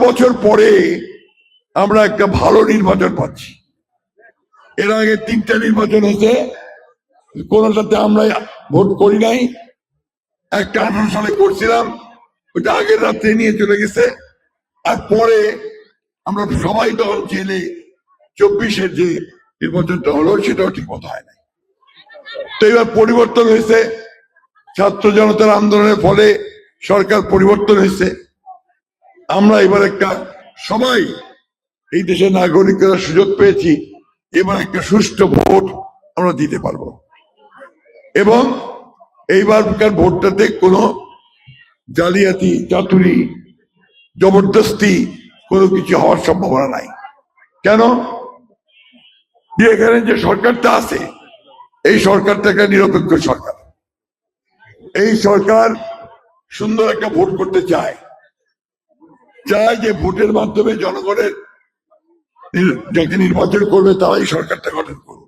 বছর পরে আমরা একটা ভালো নির্বাচন পাচ্ছি। এর আগে 3টা নির্বাচন হয়েছে, কোনটাতে আমরা ভোট করি নাই। একটা 18 সালে করছিলাম, ওটা আগের রাত্রে নিয়ে চলে গেছে। আর পরে আমরা সবাই তখন জেলে 24-এর যে নির্বাচনটা হলো সেটাও ঠিক মতো হয় নাই। তো এবার পরিবর্তন হয়েছে, ছাত্র জনতার আন্দোলনের ফলে সরকার পরিবর্তন হয়েছে। আমরা এবার একটা সবাই এই দেশের নাগরিকরা সুযোগ পেয়েছি, এবার একটা সুষ্ঠু ভোট আমরা দিতে পারবো এবং এইবারকার ভোটটাতে কোনো জালিয়াতি, চাতুরি, জবরদস্তি কোনো কিছু হওয়ার সম্ভাবনা নাই। কেন? এখানে যে সরকারটা আছে, এই সরকারটা একটা নিরপেক্ষ সরকার। এই সরকার সুন্দর একটা ভোট করতে চায় যে ভোটের মাধ্যমে জনগণের যাকে নির্বাচন করবে তারাই সরকারটা গঠন করবে।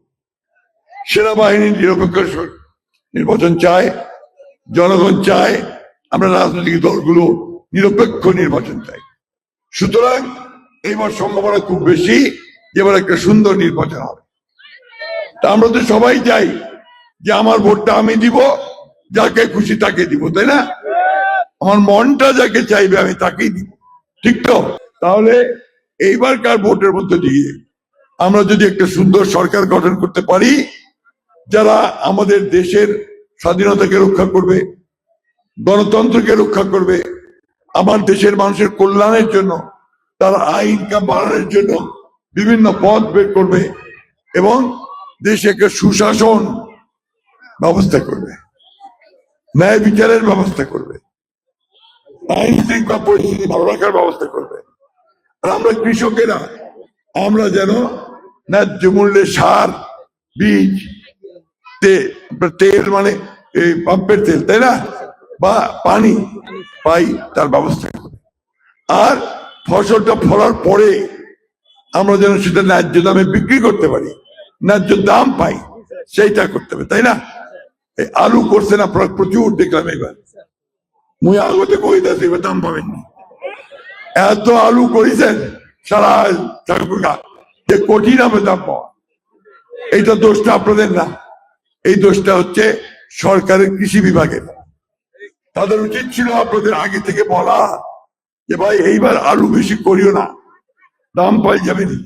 সেনাবাহিনীর নিরপেক্ষ নির্বাচন চায়, জনগণ চায়, আমরা রাজনৈতিক দলগুলো নিরপেক্ষ নির্বাচন চাই। সুতরাং এইবার সম্ভাবনা খুব বেশি এবার একটা সুন্দর নির্বাচন হবে। তা আমরা তো সবাই চাই যে আমার ভোটটা আমি দিব, যাকে খুশি তাকে দিব, তাই না? আমার মনটা যাকে চাইবে আমি তাকেই দিব, ঠিক তো? তাহলে এইবারকার ভোটের মধ্যে দিয়ে আমরা যদি একটা সুন্দর সরকার গঠন করতে পারি, যারা আমাদের দেশের স্বাধীনতাকে রক্ষা করবে, গণতন্ত্রকে রক্ষা করবে, আমার দেশের মানুষের কল্যাণের জন্য, তারা আইন বাড়ানোর জন্য বিভিন্ন পথ বের করবে এবং দেশে একটা সুশাসন ব্যবস্থা করবে, ন্যায় বিচারের ব্যবস্থা করবে, আইন শৃঙ্খলা পরিস্থিতি ভালো রাখার ব্যবস্থা করবে। আর আমরা কৃষকেরা আমরা যেন ন্যায্য মূল্যে সার, বীজ, তেল মানে এই পাম্পের তেল, তাই না, বা পানি পাই, তার ব্যবস্থা করবে। আর ফসলটা ফলার পরে আমরা যেন সেটা ন্যায্য দামে বিক্রি করতে পারি, ন্যায্য দাম পাই, সেইটা করতে হবে, তাই না? এই আলু করছেন আপনারা প্রচুর, দেখলাম এবার মুই আগতে কইতাছি এবার দাম পাবেন না। এত আলু করেছেন সারা যে কঠিন হবে দাম পাওয়া। এইটা দোষটা আপনাদের না, এই দোষটা হচ্ছে সরকারের কৃষি বিভাগের। তাদের উচিত ছিল আপনাদের আগে থেকে বলা যে ভাই এইবার আলু বেশি করিও না, দাম পাই যাবে না।